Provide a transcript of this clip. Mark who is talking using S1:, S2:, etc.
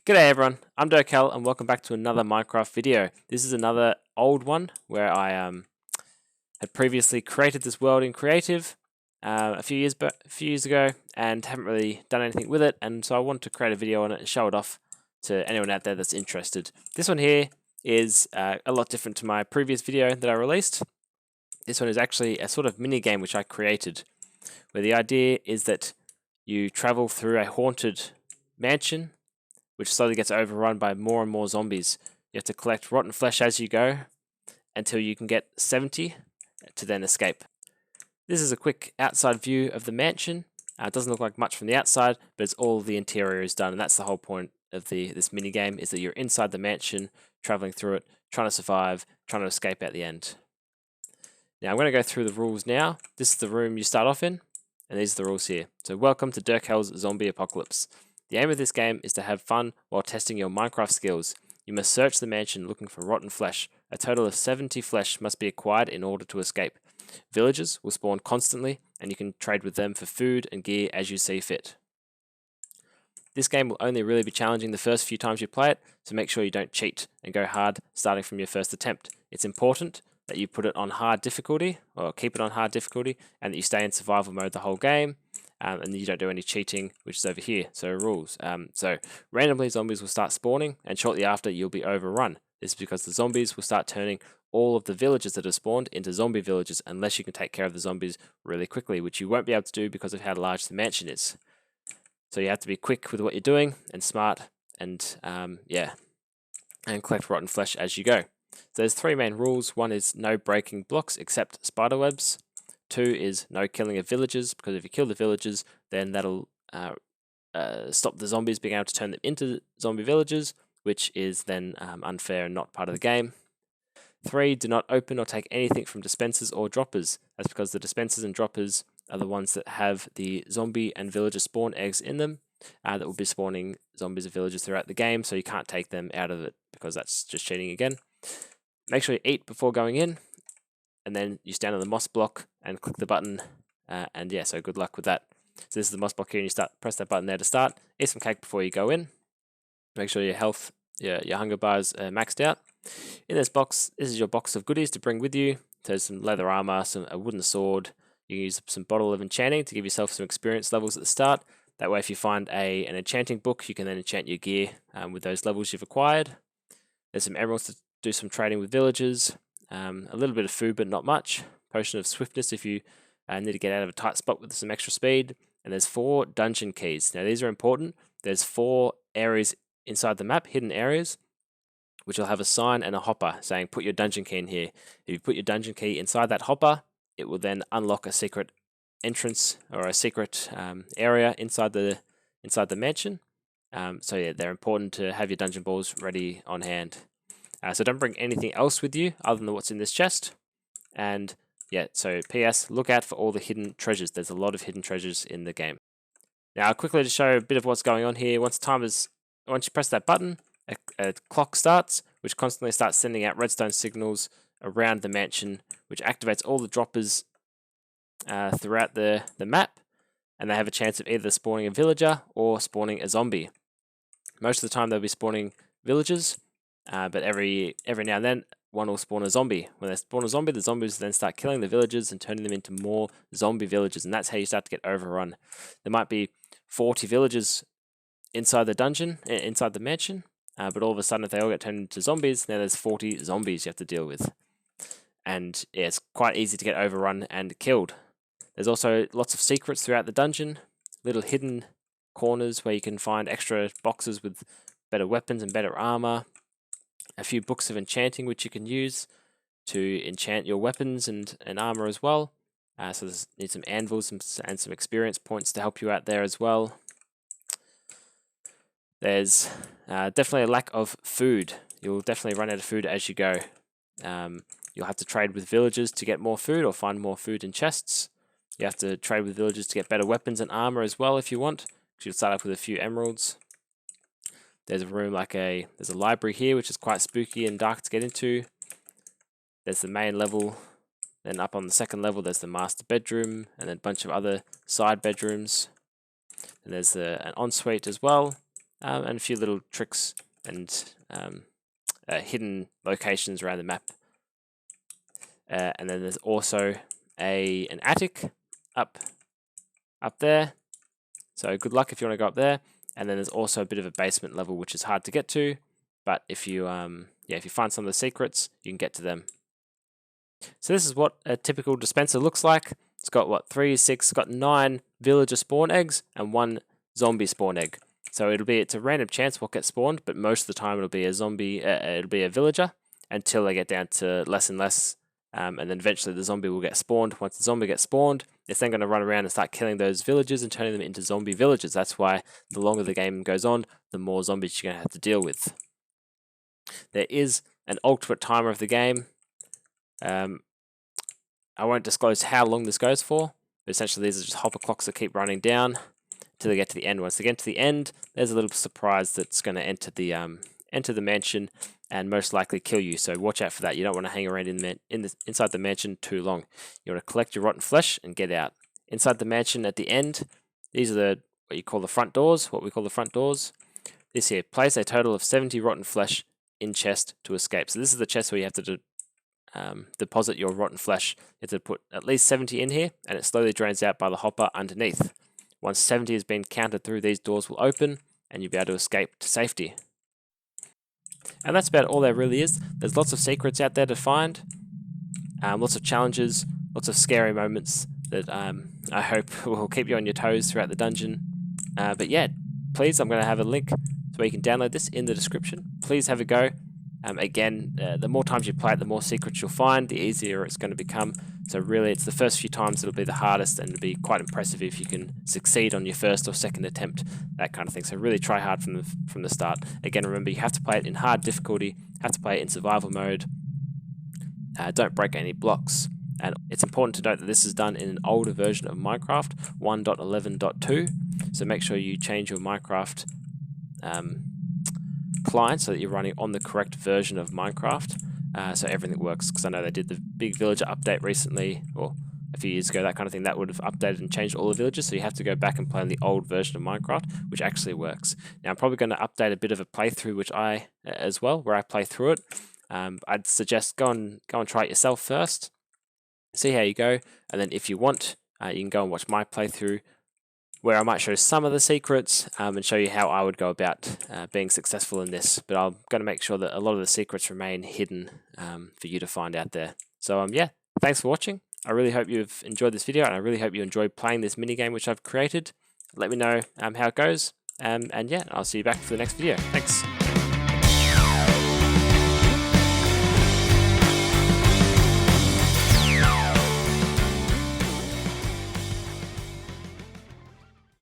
S1: G'day everyone, I'm Drkhel and welcome back to another Minecraft video. This is another old one where I had previously created this world in Creative a few years ago and haven't really done anything with it, and so I wanted to create a video on it and show it off to anyone out there that's interested. This one here is a lot different to my previous video that I released. This one is actually a sort of mini game which I created, where the idea is that you travel through a haunted mansion which slowly gets overrun by more and more zombies. You have to collect rotten flesh as you go until you can get 70 to then escape. This is a quick outside view of the mansion. It doesn't look like much from the outside, but it's all the interior is done, and that's the whole point of this mini game, is that you're inside the mansion, traveling through it, trying to survive, trying to escape at the end. Now I'm going to go through the rules now. This is the room you start off in, and these are the rules here. So welcome to Drkhel's Zombie Apocalypse. The aim of this game is to have fun while testing your Minecraft skills. You must search the mansion looking for rotten flesh. A total of 70 flesh must be acquired in order to escape. Villagers will spawn constantly, and you can trade with them for food and gear as you see fit. This game will only really be challenging the first few times you play it, so make sure you don't cheat and go hard starting from your first attempt. It's important that you put it on hard difficulty, or keep it on hard difficulty, and that you stay in survival mode the whole game. And you don't do any cheating, which is over here. So rules. So randomly zombies will start spawning, and shortly after you'll be overrun. This is because the zombies will start turning all of the villages that are spawned into zombie villages unless you can take care of the zombies really quickly, which you won't be able to do because of how large the mansion is. So you have to be quick with what you're doing and smart, and and collect rotten flesh as you go. So there's three main rules. One is no breaking blocks except spider webs. 2 is no killing of villagers, because if you kill the villagers, then that'll stop the zombies being able to turn them into zombie villagers, which is then unfair and not part of the game. 3, do not open or take anything from dispensers or droppers. That's because the dispensers and droppers are the ones that have the zombie and villager spawn eggs in them that will be spawning zombies and villagers throughout the game, so you can't take them out of it because that's just cheating again. Make sure you eat before going in, and then you stand on the moss block and click the button, and yeah, so good luck with that. So this is the moss block here, and you press that button there to start. Eat some cake before you go in. Make sure your health, your hunger bars are maxed out. In this box, this is your box of goodies to bring with you. There's some leather armor, a wooden sword. You can use some bottle of enchanting to give yourself some experience levels at the start. That way, if you find an enchanting book, you can then enchant your gear with those levels you've acquired. There's some emeralds to do some trading with villagers. A little bit of food, but not much. Potion of swiftness if you need to get out of a tight spot with some extra speed. And there's 4 dungeon keys. Now these are important. There's 4 areas inside the map, hidden areas, which will have a sign and a hopper saying put your dungeon key in here. If you put your dungeon key inside that hopper, it will then unlock a secret entrance or a secret area inside the mansion. So yeah, they're important to have your dungeon balls ready on hand. So don't bring anything else with you other than what's in this chest. And yeah, so PS, look out for all the hidden treasures. There's a lot of hidden treasures in the game. Now, quickly to show a bit of what's going on here. Once you press that button, a clock starts, which constantly starts sending out redstone signals around the mansion, which activates all the droppers throughout the map, and they have a chance of either spawning a villager or spawning a zombie. Most of the time they'll be spawning villagers, but every now and then one will spawn a zombie. When they spawn a zombie, the zombies then start killing the villagers and turning them into more zombie villagers, and that's how you start to get overrun. There might be 40 villagers inside the dungeon, inside the mansion, but all of a sudden if they all get turned into zombies, now there's 40 zombies you have to deal with. And yeah, it's quite easy to get overrun and killed. There's also lots of secrets throughout the dungeon, little hidden corners where you can find extra boxes with better weapons and better armor. A few books of enchanting which you can use to enchant your weapons and armor as well. So there's need some anvils and some experience points to help you out there as well. There's definitely a lack of food. You'll definitely run out of food as you go. You'll have to trade with villagers to get more food or find more food in chests. You have to trade with villagers to get better weapons and armor as well if you want. You'll start off with a few emeralds. There's a room there's a library here, which is quite spooky and dark to get into. There's the main level. Then up on the second level, there's the master bedroom, and then a bunch of other side bedrooms. And there's an ensuite as well. and a few little tricks and hidden locations around the map. And then there's also an attic up there. So good luck if you want to go up there. And then there's also a bit of a basement level which is hard to get to, but if you if you find some of the secrets, you can get to them. So this is what a typical dispenser looks like. It's got what, 3, 6, it's got 9 villager spawn eggs and 1 zombie spawn egg. So it's a random chance what gets spawned, but most of the time it'll be a zombie, it'll be a villager until they get down to less and less. And then eventually the zombie will get spawned. Once the zombie gets spawned, it's then going to run around and start killing those villagers and turning them into zombie villagers. That's why the longer the game goes on, the more zombies you're going to have to deal with. There is an ultimate timer of the game. I won't disclose how long this goes for, but essentially these are just hopper clocks that keep running down until they get to the end. Once they get to the end, there's a little surprise that's going to enter the mansion and most likely kill you. So watch out for that. You don't want to hang around inside the mansion too long. You want to collect your rotten flesh and get out. Inside the mansion at the end, these are what we call the front doors. This here, place a total of 70 rotten flesh in chest to escape. So this is the chest where you have to deposit your rotten flesh. You have to put at least 70 in here, and it slowly drains out by the hopper underneath. Once 70 has been counted through, these doors will open, and you'll be able to escape to safety. And that's about all there really is. There's lots of secrets out there to find, lots of challenges, lots of scary moments that I hope will keep you on your toes throughout the dungeon. But yeah, please, I'm going to have a link where you can download this in the description. Please have a go. Again, the more times you play it, the more secrets you'll find, the easier it's going to become. So really, it's the first few times it'll be the hardest, and it'll be quite impressive if you can succeed on your first or second attempt, that kind of thing. So really try hard from the start. Again, remember, you have to play it in hard difficulty, have to play it in survival mode. Don't break any blocks. And it's important to note that this is done in an older version of Minecraft, 1.11.2. So make sure you change your Minecraft client so that you're running on the correct version of Minecraft, so everything works. Because I know they did the big villager update recently, or a few years ago, that kind of thing. That would have updated and changed all the villagers, so you have to go back and play on the old version of Minecraft, which actually works. Now I'm probably going to update a bit of a playthrough, where I play through it. I'd suggest go and try it yourself first, see how you go, and then if you want, you can go and watch my playthrough, where I might show some of the secrets and show you how I would go about being successful in this. But I'm going to make sure that a lot of the secrets remain hidden for you to find out there. So yeah, thanks for watching. I really hope you've enjoyed this video, and I really hope you enjoyed playing this minigame which I've created. Let me know how it goes, and yeah, I'll see you back for the next video. Thanks.